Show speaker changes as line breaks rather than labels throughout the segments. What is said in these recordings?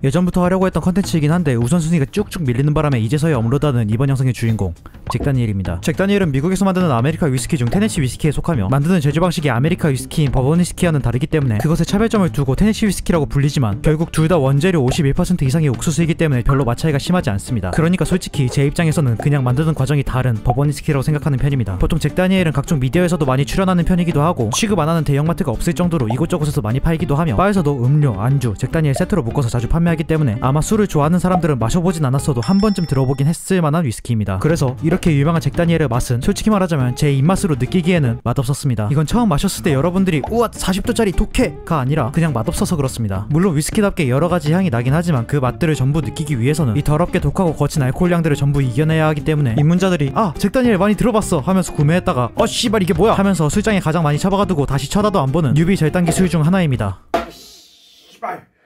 예전부터 하려고 했던 컨텐츠이긴 한데 우선순위가 쭉쭉 밀리는 바람에 이제서야 업로드하는 이번 영상의 주인공 잭 다니엘입니다. 잭 다니엘은 미국에서 만드는 아메리카 위스키 중 테네시 위스키에 속하며 만드는 제조 방식이 아메리카 위스키인 버번 위스키와는 다르기 때문에 그것에 차별점을 두고 테네시 위스키라고 불리지만 결국 둘 다 원재료 51% 이상의 옥수수이기 때문에 별로 맛 차이가 심하지 않습니다. 그러니까 솔직히 제 입장에서는 그냥 만드는 과정이 다른 버번 위스키라고 생각하는 편입니다. 보통 잭 다니엘은 각종 미디어에서도 많이 출연하는 편이기도 하고 취급 안 하는 대형마트가 없을 정도로 이곳저곳에서 많이 팔기도 하며 바에서도 음료, 안주, 잭 다니엘 세트로 묶어서 자주 판매하기 때문에 아마 술을 좋아하는 사람들은 마셔보진 않았어도 한 번쯤 들어보긴 했을 만한 위스키입니다. 그래서 이렇게 유명한 잭 다니엘의 맛은 솔직히 말하자면 제 입맛으로 느끼기에는 맛없었습니다. 이건 처음 마셨을 때 여러분들이 우와 40도짜리 독해가 아니라 그냥 맛없어서 그렇습니다. 물론 위스키답게 여러가지 향이 나긴 하지만 그 맛들을 전부 느끼기 위해서는 이 더럽게 독하고 거친 알코올량들을 전부 이겨내야 하기 때문에 입문자들이 아 잭 다니엘 많이 들어봤어 하면서 구매했다가 씨발 이게 뭐야 하면서 술장에 가장 많이 처박아두고 다시 쳐다도 안 보는 뉴비 절단기 술 중 하나입니다.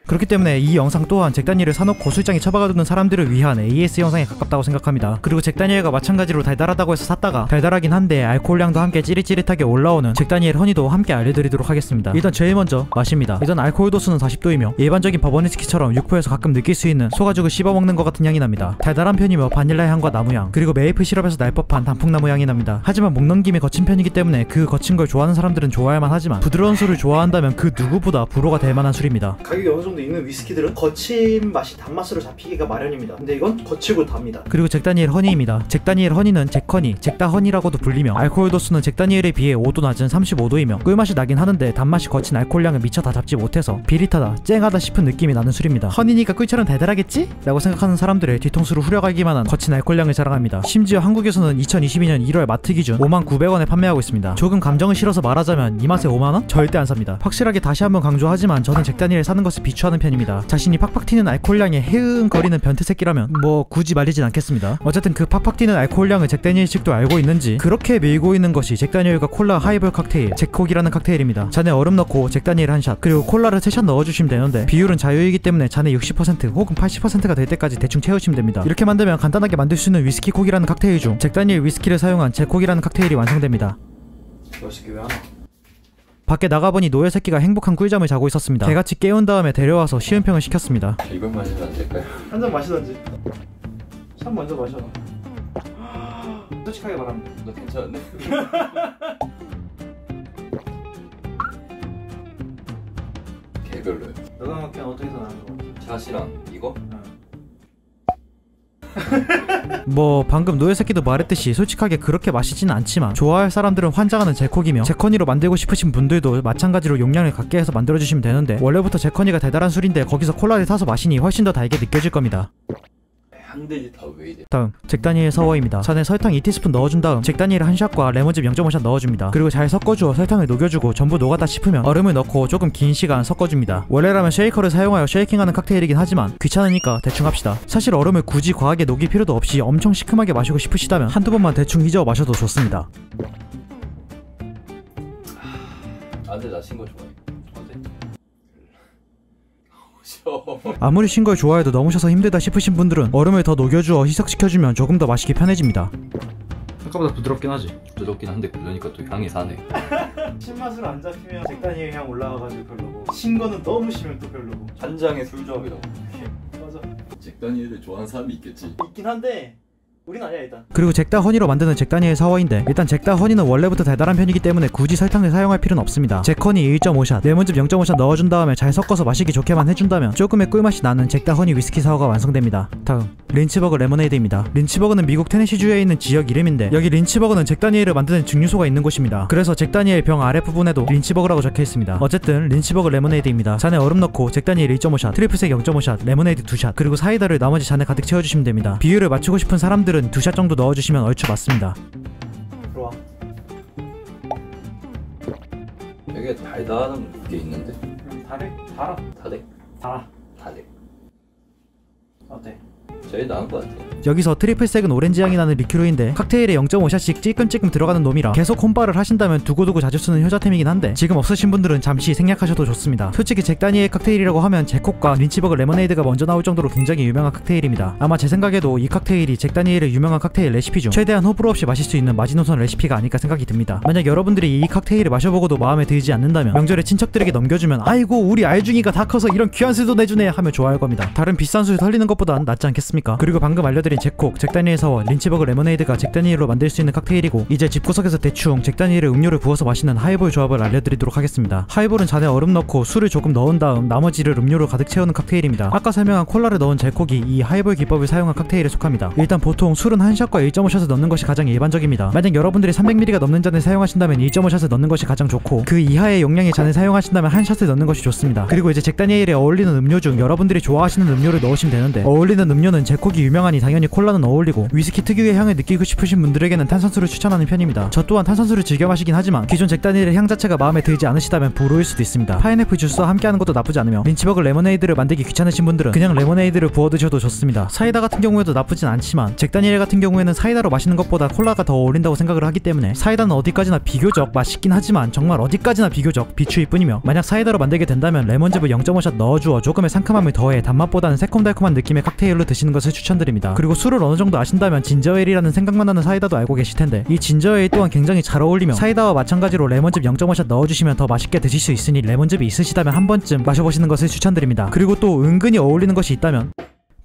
그렇기 때문에 이 영상 또한 잭 다니엘을 사놓고 술장에 처박아두는 사람들을 위한 AS 영상에 가깝다고 생각합니다. 그리고 잭 다니엘과 마찬가지로 달달하다고 해서 샀다가 달달하긴 한데 알코올량도 함께 찌릿찌릿하게 올라오는 잭 다니엘 허니도 함께 알려드리도록 하겠습니다. 일단 제일 먼저 맛입니다. 일단 알코올 도수는 40도이며 일반적인 버번 위스키처럼 육포에서 가끔 느낄 수 있는 소가죽을 씹어먹는 것 같은 향이 납니다. 달달한 편이며 바닐라 향과 나무향 그리고 메이플 시럽에서 날 법한 단풍나무 향이 납니다. 하지만 목 넘김이 거친 편이기 때문에 그 거친 걸 좋아하는 사람들은 좋아할만 하지만 부드러운 술을 좋아한다면 그 누구보다 불호가 될 만한 술입니다. 가격이 어느 정도 있는 위스키들은 거친 맛이 단맛으로 잡히기가 마련입니다. 근데 이건 거칠고 답니다. 그리고 잭 다니엘 허니입니다. 잭 다니엘 허니는 잭 허니, 잭다 허니라고도 불리며 알코올 도수는 잭 다니엘에 비해 5도 낮은 35도이며 꿀맛이 나긴 하는데 단맛이 거친 알코올량을 미처 다 잡지 못해서 비릿하다, 쨍하다 싶은 느낌이 나는 술입니다. 허니니까 꿀처럼 달달하겠지? 라고 생각하는 사람들의 뒤통수를 후려갈기만 한 거친 알코올량을 자랑합니다. 심지어 한국에서는 2022년 1월 마트 기준 59,000원에 판매하고 있습니다. 조금 감정을 실어서 말하자면 이 맛에 5만원? 절대 안 삽니다. 확실하게 다시 한번 강조하지만 저는 잭 다니엘 사는 것을 비추하는 편입니다. 자신이 팍팍 튀는 알코올량에 헤흥거리는 변태새끼라면 뭐 굳이 말리진 않겠습니다. 어쨌든 그 팍팍 튀는 알코올량을 잭 다니엘식도 알고 있는지 그렇게 밀고 있는 것이 잭 다니엘과 콜라 하이볼 칵테일 잭콕이라는 칵테일입니다. 잔에 얼음 넣고 잭 다니엘 한 샷 그리고 콜라를 3샷 넣어주시면 되는데 비율은 자유이기 때문에 잔의 60% 혹은 80%가 될 때까지 대충 채우시면 됩니다. 이렇게 만들면 간단하게 만들 수 있는 위스키콕이라는 칵테일 중 잭 다니엘 위스키를 사용한 잭콕이라는 칵테일이 완성됩니다. 멋있게 왜 하나? 밖에 나가보니 노예 새끼가 행복한 꿀잠을 자고 있었습니다. 개같이 깨운 다음에 데려와서 시음평을 시켰습니다.
이걸 마시면 안 될까요?
한 잔 마시던지. 샷 먼저 마셔. 솔직하게 말합니다.
너 괜찮은데? 개별로요.
너가 먹기엔 어떻게 더 나은 거 같아?
샷이랑 이거?
뭐 방금 노예 새끼도 말했듯이 솔직하게 그렇게 마시지는 않지만 좋아할 사람들은 환장하는 잭콕이며 잭허니로 만들고 싶으신 분들도 마찬가지로 용량을 갖게 해서 만들어주시면 되는데 원래부터 잭허니가 달달한 술인데 거기서 콜라를 타서 마시니 훨씬 더 달게 느껴질 겁니다.
향들이 다 왜 이래?
다음 잭 다니엘 서워입니다. 잔에 설탕 2티스푼 넣어준 다음 잭 다니엘 한 샷과 레몬즙 0.5샷 넣어줍니다. 그리고 잘 섞어주어 설탕을 녹여주고 전부 녹았다 싶으면 얼음을 넣고 조금 긴 시간 섞어줍니다. 원래라면 쉐이커를 사용하여 쉐이킹하는 칵테일이긴 하지만 귀찮으니까 대충 합시다. 사실 얼음을 굳이 과하게 녹일 필요도 없이 엄청 시큼하게 마시고 싶으시다면 한두 번만 대충 휘저어 마셔도 좋습니다.
안돼 나 신 거 좋아해.
아무리 신 걸 좋아해도 너무 셔서 힘들다 싶으신 분들은 얼음을 더 녹여주어 희석시켜주면 조금 더 마시기 편해집니다. 아까보다 부드럽긴 하지?
부드럽긴 한데 그러니까 또 향이 사네.
신맛으로 안 잡히면 잭 다니엘 향 올라가가지고 별로고 신 거는 너무 심면 또 별로고
한 장의 술조합이라고.
맞아.
잭 다니엘을 좋아하는 사람이 있겠지.
있긴 한데 우린 아니야 일단. 그리고 잭다 허니로 만드는 잭 다니엘 사워인데 일단 잭다 허니는 원래부터 달달한 편이기 때문에 굳이 설탕을 사용할 필요는 없습니다. 잭 허니 1.5샷, 레몬즙 0.5샷 넣어준 다음에 잘 섞어서 마시기 좋게만 해준다면 조금의 꿀맛이 나는 잭다 허니 위스키 사워가 완성됩니다. 다음 린치버그 레모네이드입니다. 린치버그는 미국 테네시주에 있는 지역 이름인데 여기 린치버그는 잭 다니엘을 만드는 증류소가 있는 곳입니다. 그래서 잭 다니엘 병 아랫부분에도 린치버그라고 적혀있습니다. 어쨌든 린치버그 레모네이드입니다. 잔에 얼음 넣고 잭 다니엘 1.5샷, 트리플색 0.5샷, 레모네이드 2샷 그리고 사이다를 나머지 잔에 가득 채워주시면 됩니다. 비율을 맞추고 싶은 사람들은 2샷 정도 넣어주시면 얼추 맞습니다. 들어와.
되게 달달한 게 있는데?
달해? 달아.
다덱?
달아.
다덱.
어때?
제일 나은 것 같아.
여기서 트리플색은 오렌지 향이 나는 리큐르인데 칵테일에 0.5샷씩 찔끔찔끔 들어가는 놈이라 계속 홈바를 하신다면 두고두고 자주 쓰는 효자템이긴 한데 지금 없으신 분들은 잠시 생략하셔도 좋습니다. 솔직히 잭다니엘 칵테일이라고 하면 제콕과 린치버그 레모네이드가 먼저 나올 정도로 굉장히 유명한 칵테일입니다. 아마 제 생각에도 이 칵테일이 잭다니엘의 유명한 칵테일 레시피 중 최대한 호불호 없이 마실 수 있는 마지노선 레시피가 아닐까 생각이 듭니다. 만약 여러분들이 이 칵테일을 마셔보고도 마음에 들지 않는다면 명절에 친척들에게 넘겨주면 아이고 우리 알중이가 다 커서 이런 귀한 술도 내주네 하며 좋아할 겁니다. 다른 비싼 술 털리는 것보단 낫지 않겠습니까? 그리고 방금 알려드린 제콕, 잭다니엘 사워, 린치버그 레모네이드가 잭다니엘로 만들 수 있는 칵테일이고 이제 집구석에서 대충 잭다니엘의 음료를 부어서 마시는 하이볼 조합을 알려드리도록 하겠습니다. 하이볼은 잔에 얼음 넣고 술을 조금 넣은 다음 나머지를 음료로 가득 채우는 칵테일입니다. 아까 설명한 콜라를 넣은 제콕이 이 하이볼 기법을 사용한 칵테일에 속합니다. 일단 보통 술은 1샷과 1.5샷을 넣는 것이 가장 일반적입니다. 만약 여러분들이 300ml가 넘는 잔을 사용하신다면 1.5샷을 넣는 것이 가장 좋고 그 이하의 용량의 잔을 사용하신다면 1샷을 넣는 것이 좋습니다. 그리고 이제 잭다니엘에 어울리는 음료 중 여러분들이 좋아하시는 음료를 넣으시면 되는데 어울리는 음료는 제콕이 유명하니 당연히 콜라는 어울리고 위스키 특유의 향을 느끼고 싶으신 분들에게는 탄산수를 추천하는 편입니다. 저 또한 탄산수를 즐겨 마시긴 하지만 기존 잭다니엘의 향 자체가 마음에 들지 않으시다면 불호일 수도 있습니다. 파인애플 주스와 함께하는 것도 나쁘지 않으며 린치버그 레모네이드를 만들기 귀찮으신 분들은 그냥 레모네이드를 부어 드셔도 좋습니다. 사이다 같은 경우에도 나쁘진 않지만 잭다니엘 같은 경우에는 사이다로 마시는 것보다 콜라가 더 어울린다고 생각을 하기 때문에 사이다는 어디까지나 비교적 맛있긴 하지만 정말 어디까지나 비교적 비추일 뿐이며 만약 사이다로 만들게 된다면 레몬즙을 0.5샷 넣어주어 조금의 상큼함을 더해 단맛보다는 새콤달콤한 느낌의 칵테일로 드시는 것을 추천드립니다. 그리고 술을 어느 정도 아신다면 진저에일이라는 생각만 나는 사이다도 알고 계실 텐데 이 진저에일 또한 굉장히 잘 어울리며 사이다와 마찬가지로 레몬즙 0.5샷 넣어주시면 더 맛있게 드실 수 있으니 레몬즙이 있으시다면 한 번쯤 마셔보시는 것을 추천드립니다. 그리고 또 은근히 어울리는 것이 있다면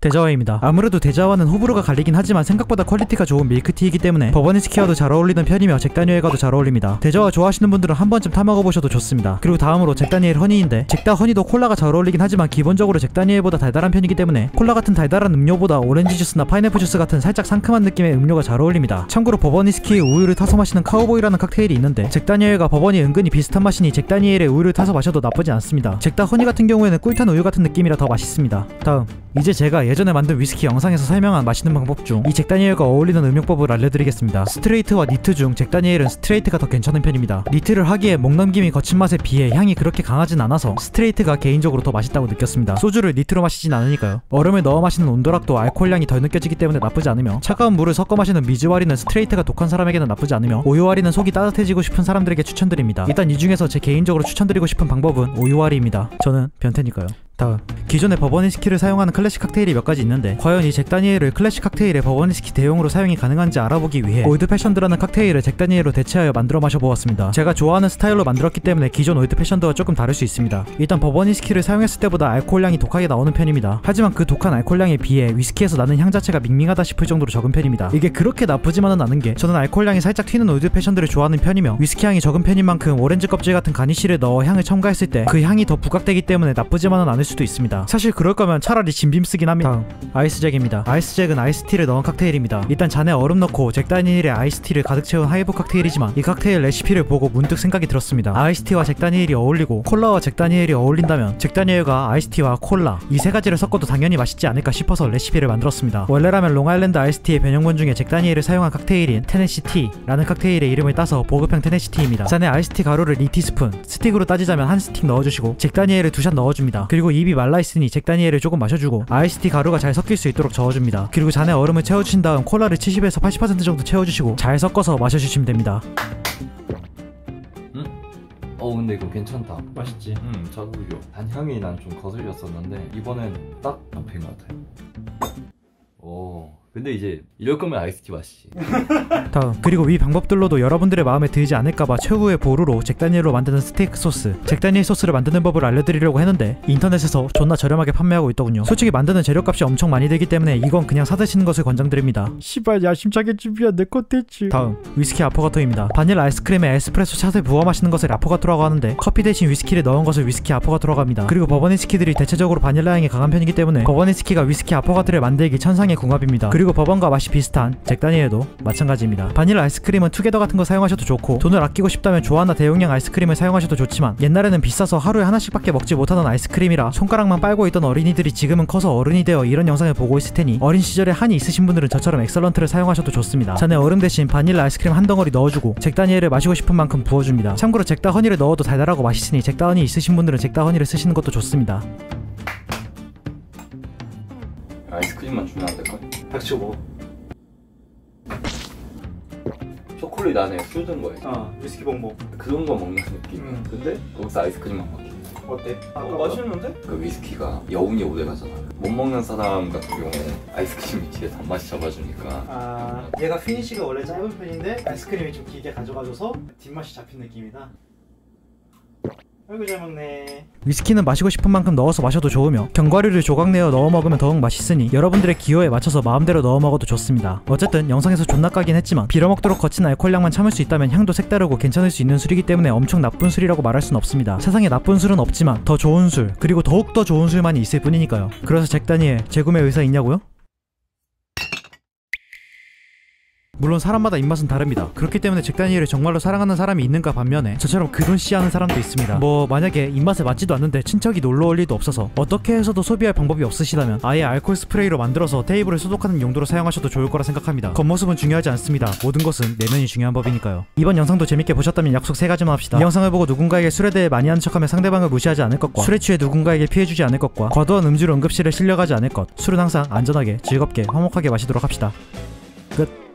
데자와입니다. 아무래도 데자와는 호불호가 갈리긴 하지만 생각보다 퀄리티가 좋은 밀크티이기 때문에 버버니스키와도 잘 어울리는 편이며 잭다니엘과도 잘 어울립니다. 데자와 좋아하시는 분들은 한 번쯤 타먹어보셔도 좋습니다. 그리고 다음으로 잭다니엘 허니인데 잭다 허니도 콜라가 잘 어울리긴 하지만 기본적으로 잭다니엘보다 달달한 편이기 때문에 콜라 같은 달달한 음료보다 오렌지 주스나 파인애플 주스 같은 살짝 상큼한 느낌의 음료가 잘 어울립니다. 참고로 버버니스키에 우유를 타서 마시는 카우보이라는 칵테일이 있는데 잭다니엘과 버번이 은근히 비슷한 맛이니 잭다니엘에 우유를 타서 마셔도 나쁘지 않습니다. 잭다 허니 같은 경우에는 꿀탄 우유 같은 느낌이라 더 맛있습니다. 다음 이제 제가 예전에 만든 위스키 영상에서 설명한 마시는 방법 중 이 잭다니엘과 어울리는 음용법을 알려드리겠습니다. 스트레이트와 니트 중 잭다니엘은 스트레이트가 더 괜찮은 편입니다. 니트를 하기에 목 넘김이 거친 맛에 비해 향이 그렇게 강하진 않아서 스트레이트가 개인적으로 더 맛있다고 느꼈습니다. 소주를 니트로 마시진 않으니까요. 얼음을 넣어 마시는 온도락도 알코올향이 덜 느껴지기 때문에 나쁘지 않으며 차가운 물을 섞어 마시는 미즈와리는 스트레이트가 독한 사람에게는 나쁘지 않으며 오유와리는 속이 따뜻해지고 싶은 사람들에게 추천드립니다. 일단 이 중에서 제 개인적으로 추천드리고 싶은 방법은 오유와리입니다. 저는 변태니까요. 다음 기존의 버버니스키를 사용하는 클래식 칵테일이 몇 가지 있는데 과연 이 잭다니엘을 클래식 칵테일의 버버니스키 대용으로 사용이 가능한지 알아보기 위해 올드패션드라는 칵테일을 잭다니엘로 대체하여 만들어 마셔보았습니다. 제가 좋아하는 스타일로 만들었기 때문에 기존 올드패션드와 조금 다를 수 있습니다. 일단 버버니스키를 사용했을 때보다 알코올량이 독하게 나오는 편입니다. 하지만 그 독한 알코올량에 비해 위스키에서 나는 향 자체가 밍밍하다 싶을 정도로 적은 편입니다. 이게 그렇게 나쁘지만은 않은 게 저는 알코올량이 살짝 튀는 올드패션드를 좋아하는 편이며 위스키 향이 적은 편인 만큼 오렌지 껍질 같은 가니쉬를 넣어 향을 첨가했을 때 그 향이 더 부각되기 때문에 나쁘지만은 않을 수도 있습니다. 사실 그럴 거면 차라리 진빔 쓰긴 합니다. 다음 아이스잭입니다. 아이스잭은 아이스티를 넣은 칵테일입니다. 일단 잔에 얼음 넣고 잭다니엘의 아이스티를 가득 채운 하이볼 칵테일이지만 이 칵테일 레시피를 보고 문득 생각이 들었습니다. 아이스티와 잭다니엘이 어울리고 콜라와 잭다니엘이 어울린다면 잭다니엘과 아이스티와 콜라 이 세 가지를 섞어도 당연히 맛있지 않을까 싶어서 레시피를 만들었습니다. 원래라면 롱아일랜드 아이스티의 변형본 중에 잭다니엘을 사용한 칵테일인 테네시 티라는 칵테일의 이름을 따서 보급형 테네시 티입니다. 잔에 아이스티 가루를 2티스푼, 스틱으로 따지자면 한 스틱 넣어주시고 잭다니엘을 2샷 넣어줍니다. 그리고 입이 말라있으니 잭다니엘을 조금 마셔주고 아이스티 가루가 잘 섞일 수 있도록 저어줍니다. 그리고 잔에 얼음을 채워주신 다음 콜라를 70에서 80% 정도 채워주시고 잘 섞어서 마셔주시면 됩니다.
근데 이거 괜찮다.
맛있지?
자두우유. 단향이 난 좀 거슬렸었는데 이번엔 딱 잡힌 것 같아. 근데 이제 이럴 거면 아이스티 맛이지.
다음 그리고 이 방법들로도 여러분들의 마음에 들지 않을까봐 최후의 보루로 잭다니엘로 만드는 스테이크 소스 잭다니엘 소스를 만드는 법을 알려드리려고 했는데 인터넷에서 존나 저렴하게 판매하고 있더군요. 솔직히 만드는 재료값이 엄청 많이 들기 때문에 이건 그냥 사드시는 것을 권장드립니다. 시발 야심차게 준비한 내 콘텐츠. 다음 위스키 아포가토입니다. 바닐라 아이스크림에 에스프레소 샷을 부어 마시는 것을 아포가토라고 하는데 커피 대신 위스키를 넣은 것을 위스키 아포가토라고 합니다. 그리고 버버니스키들이 대체적으로 바닐라 향이 강한 편이기 때문에 버버니스키가 위스키 아포가토를 만들기 천상의 궁합입니다. 그리고 버번과 맛이 비슷한 잭다니엘도 마찬가지입니다. 바닐라 아이스크림은 투게더 같은 거 사용하셔도 좋고 돈을 아끼고 싶다면 조아나 대용량 아이스크림을 사용하셔도 좋지만 옛날에는 비싸서 하루에 하나씩밖에 먹지 못하던 아이스크림이라 손가락만 빨고 있던 어린이들이 지금은 커서 어른이 되어 이런 영상을 보고 있을 테니 어린 시절에 한이 있으신 분들은 저처럼 엑설런트를 사용하셔도 좋습니다. 잔에 얼음 대신 바닐라 아이스크림 한 덩어리 넣어주고 잭다니엘을 마시고 싶은 만큼 부어줍니다. 참고로 잭다 허니를 넣어도 달달하고 맛있으니 잭다 허니 있으신 분들은 잭다 허니를 쓰시는 것도 좋습니다.
아이스크림만 주면 안 될까?
닥치고 먹어.
초콜릿 안에 술 든 거예요.
위스키 봉봉.
그런 거 먹는 느낌. 근데 거기서 아이스크림만 먹게.
어때?
맛있는데? 그 위스키가 여운이 오래 가잖아. 못 먹는 사람 같은 경우에 아이스크림이 뒤에 단맛이 잡아주니까.
얘가 피니쉬가 원래 짧은 편인데 아이스크림이 좀 길게 가져가줘서 뒷맛이 잡힌 느낌이다. 아이고 잘 먹네. 위스키는 마시고 싶은 만큼 넣어서 마셔도 좋으며 견과류를 조각 내어 넣어 먹으면 더욱 맛있으니 여러분들의 기호에 맞춰서 마음대로 넣어 먹어도 좋습니다. 어쨌든 영상에서 존나 까긴 했지만 빌어먹도록 거친 알코올량만 참을 수 있다면 향도 색다르고 괜찮을 수 있는 술이기 때문에 엄청 나쁜 술이라고 말할 순 없습니다. 세상에 나쁜 술은 없지만 더 좋은 술, 그리고 더욱 더 좋은 술만이 있을 뿐이니까요. 그래서 잭 다니엘 재구매 의사 있냐고요? 물론 사람마다 입맛은 다릅니다. 그렇기 때문에 잭 다니엘을 정말로 사랑하는 사람이 있는가 반면에 저처럼 그돈씨하는 사람도 있습니다. 뭐 만약에 입맛에 맞지도 않는데 친척이 놀러 올 일도 없어서 어떻게 해서도 소비할 방법이 없으시다면 아예 알코올 스프레이로 만들어서 테이블을 소독하는 용도로 사용하셔도 좋을 거라 생각합니다. 겉모습은 중요하지 않습니다. 모든 것은 내면이 중요한 법이니까요. 이번 영상도 재밌게 보셨다면 약속 3가지만 합시다. 이 영상을 보고 누군가에게 술에 대해 많이 하는 척하며 상대방을 무시하지 않을 것과 술에 취해 누군가에게 피해주지 않을 것과 과도한 음주로 응급실에 실려가지 않을 것. 술은 항상 안전하게 즐겁게 화목하게 마시도록 합시다. 끝.